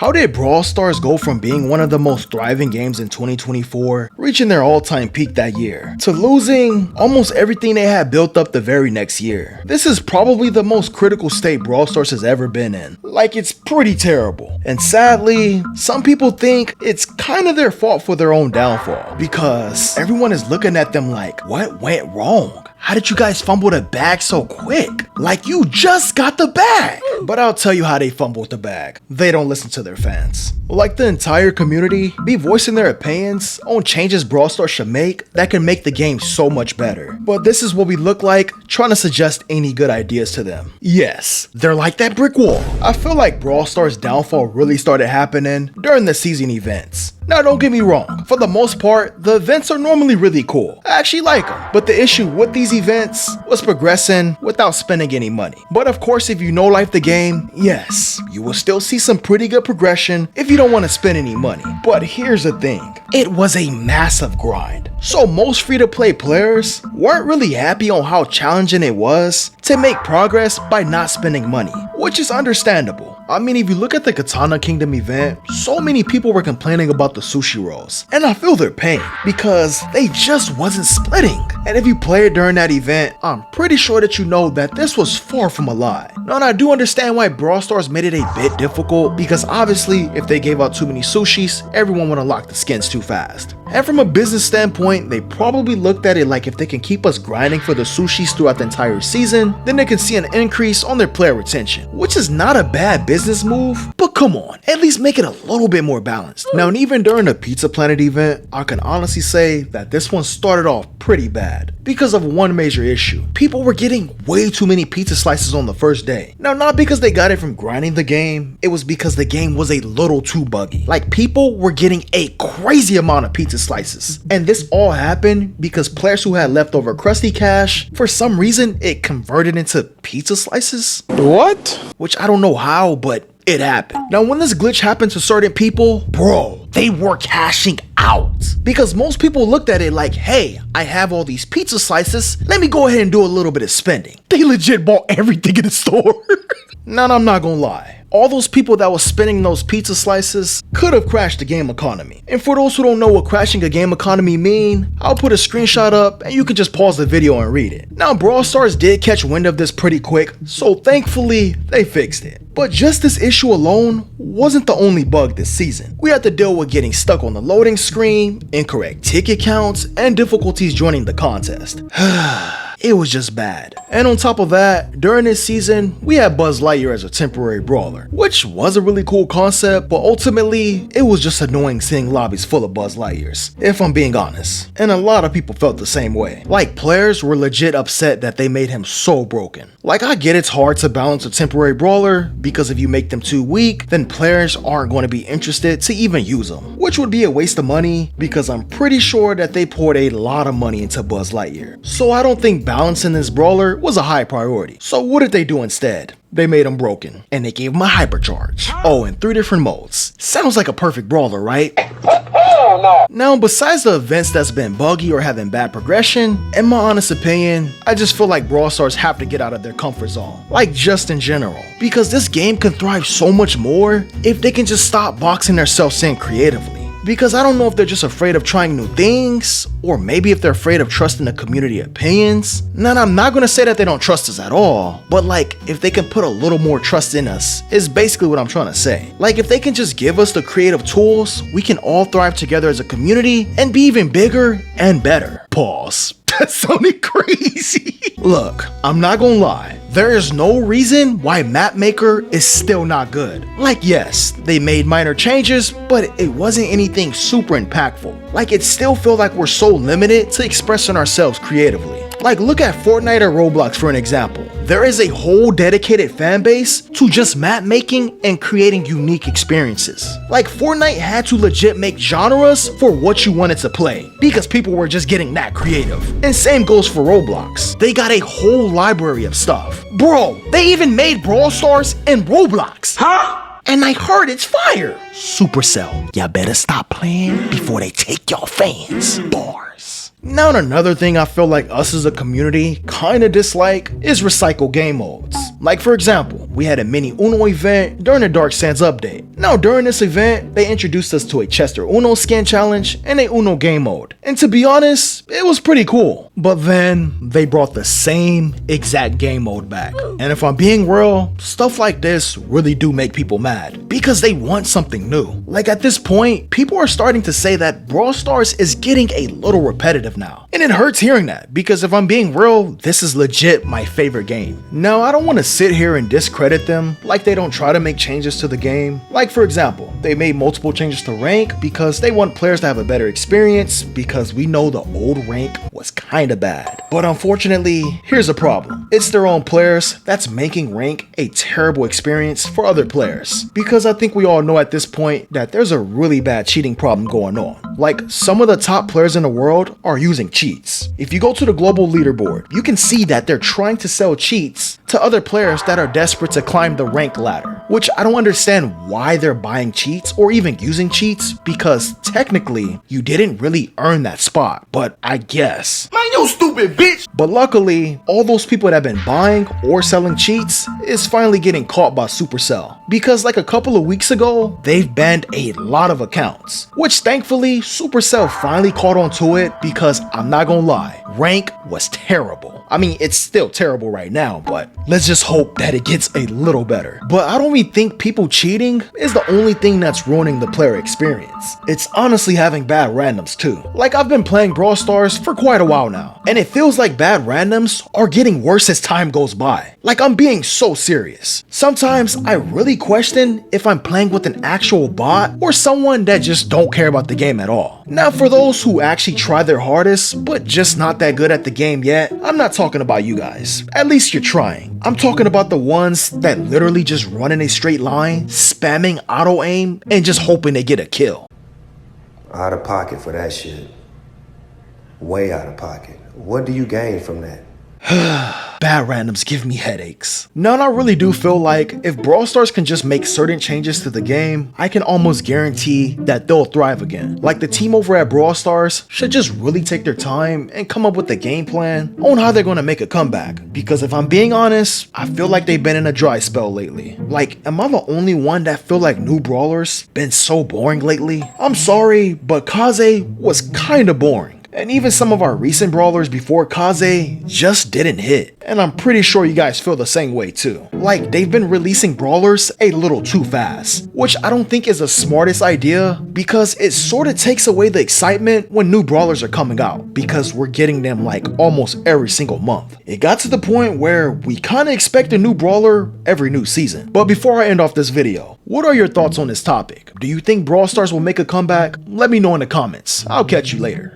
How did Brawl Stars go from being one of the most thriving games in 2024, reaching their all-time peak that year, to losing almost everything they had built up the very next year? This is probably the most critical state Brawl Stars has ever been in. Like, it's pretty terrible. And sadly, some people think it's kind of their fault for their own downfall, because everyone is looking at them like, what went wrong? How did you guys fumble the bag so quick? Like, you just got the bag. But I'll tell you how they fumbled the bag. They don't listen to their fans. Like the entire community be voicing their opinions on changes Brawl Stars should make that can make the game so much better. But this is what we look like trying to suggest any good ideas to them. Yes, they're like that brick wall. I feel like Brawl Stars' downfall really started happening during the season events. Now, don't get me wrong, for the most part, the events are normally really cool. I actually like them, but the issue with these events was progressing without spending any money. But of course, if you know life the game, yes, you will still see some pretty good progression if you don't want to spend any money. But here's the thing, it was a massive grind. So most free-to-play players weren't really happy on how challenging it was to make progress by not spending money, which is understandable. I mean, if you look at the Katana Kingdom event, so many people were complaining about the sushi rolls, and I feel their pain because they just wasn't splitting. And if you played during that event, I'm pretty sure that you know that this was far from a lie. Now, and I do understand why Brawl Stars made it a bit difficult, because obviously if they gave out too many sushis, everyone would unlock the skins too fast. And from a business standpoint, they probably looked at it like if they can keep us grinding for the sushis throughout the entire season, then they can see an increase on their player retention, which is not a bad business move, but come on, at least make it a little bit more balanced. Now, and even during the Pizza Planet event, I can honestly say that this one started off pretty bad because of one major issue. People were getting way too many pizza slices on the first day. Now, not because they got it from grinding the game, it was because the game was a little too buggy. Like, people were getting a crazy amount of pizza slices. And this all happened because players who had leftover Krusty Cash, for some reason, it converted into pizza slices. What? Which I don't know how, but it happened. Now, when this glitch happened to certain people, bro, they were cashing out. Because most people looked at it like, hey, I have all these pizza slices, let me go ahead and do a little bit of spending. They legit bought everything in the store. Now, I'm not gonna lie. All those people that was spending those pizza slices could have crashed the game economy. And for those who don't know what crashing a game economy mean, I'll put a screenshot up and you can just pause the video and read it. Now, Brawl Stars did catch wind of this pretty quick, so thankfully they fixed it. But just this issue alone wasn't the only bug this season. We had to deal with getting stuck on the loading screen, incorrect ticket counts, and difficulties joining the contest. It was just bad. And on top of that, during this season, we had Buzz Lightyear as a temporary brawler, which was a really cool concept, but ultimately, it was just annoying seeing lobbies full of Buzz Lightyears, if I'm being honest. And a lot of people felt the same way. Like, players were legit upset that they made him so broken. Like, I get it's hard to balance a temporary brawler, because if you make them too weak, then players aren't going to be interested to even use them, which would be a waste of money, because I'm pretty sure that they poured a lot of money into Buzz Lightyear. So I don't think balancing this brawler was a high priority. So what did they do instead? They made him broken, and they gave him a hypercharge. Oh, in 3 different modes. Sounds like a perfect brawler, right? Now, besides the events that's been buggy or having bad progression, in my honest opinion, I just feel like Brawl Stars have to get out of their comfort zone. Like, just in general. Because this game can thrive so much more if they can just stop boxing themselves in creatively. Because I don't know if they're just afraid of trying new things, or maybe if they're afraid of trusting the community opinions. Now, I'm not gonna say that they don't trust us at all, but like, if they can put a little more trust in us, is basically what I'm trying to say. Like, if they can just give us the creative tools, we can all thrive together as a community and be even bigger and better. Pause. That sounded crazy. Look, I'm not gonna lie. There is no reason why Map Maker is still not good. Like, yes, they made minor changes, but it wasn't anything super impactful. Like, it still feels like we're so limited to expressing ourselves creatively. Like, look at Fortnite or Roblox for an example. There is a whole dedicated fan base to just map making and creating unique experiences. Like, Fortnite had to legit make genres for what you wanted to play, because people were just getting that creative. And same goes for Roblox. They got a whole library of stuff. Bro, they even made Brawl Stars in Roblox. Huh? And I heard it's fire. Supercell, y'all better stop playing before they take your fans. Bars. Now another thing I feel like us as a community kinda dislike is recycle game modes. Like for example, we had a mini Uno event during the Dark Sands update. Now during this event, they introduced us to a Chester Uno scan challenge and a Uno game mode. And to be honest, it was pretty cool. But then they brought the same exact game mode back. And if I'm being real, stuff like this really do make people mad because they want something new. Like at this point, people are starting to say that Brawl Stars is getting a little repetitive now. And it hurts hearing that because if I'm being real, this is legit my favorite game. Now I don't want to sit here and discredit them like they don't try to make changes to the game. Like for example, they made multiple changes to rank because they want players to have a better experience because we know the old rank was kinda bad. But unfortunately, here's a problem. It's their own players that's making rank a terrible experience for other players. Because I think we all know at this point that there's a really bad cheating problem going on. Like some of the top players in the world are using cheats. If you go to the global leaderboard, you can see that they're trying to sell cheats to other players that are desperate to climb the rank ladder, which I don't understand why they're buying cheats or even using cheats because technically you didn't really earn that spot, but I guess. Man, you stupid bitch! But luckily, all those people that have been buying or selling cheats is finally getting caught by Supercell because like a couple of weeks ago, they've banned a lot of accounts, which thankfully Supercell finally caught on to it because I'm not gonna lie, rank was terrible. I mean, it's still terrible right now, but let's just hope that it gets a little better. But I don't even think people cheating is the only thing that's ruining the player experience. It's honestly having bad randoms too. Like I've been playing Brawl Stars for quite a while now, and it feels like bad randoms are getting worse as time goes by. Like I'm being so serious. Sometimes I really question if I'm playing with an actual bot or someone that just don't care about the game at all. Now for those who actually try their hardest but just not that good at the game yet, I'm not talking about you guys. At least you're trying. I'm talking about the ones that literally just run in a straight line, spamming auto aim and just hoping they get a kill. Out of pocket for that shit. Way out of pocket. What do you gain from that? Bad randoms give me headaches. Now I really do feel like if Brawl Stars can just make certain changes to the game, I can almost guarantee that they'll thrive again. Like the team over at Brawl Stars should just really take their time and come up with a game plan on how they're gonna make a comeback. Because if I'm being honest, I feel like they've been in a dry spell lately. Like, am I the only one that feel like new brawlers been so boring lately? I'm sorry, but Kaze was kinda boring. And even some of our recent brawlers before Kaze just didn't hit. And I'm pretty sure you guys feel the same way too. Like they've been releasing brawlers a little too fast, which I don't think is the smartest idea because it sort of takes away the excitement when new brawlers are coming out because we're getting them like almost every single month. It got to the point where we kind of expect a new brawler every new season. But before I end off this video, what are your thoughts on this topic? Do you think Brawl Stars will make a comeback? Let me know in the comments. I'll catch you later.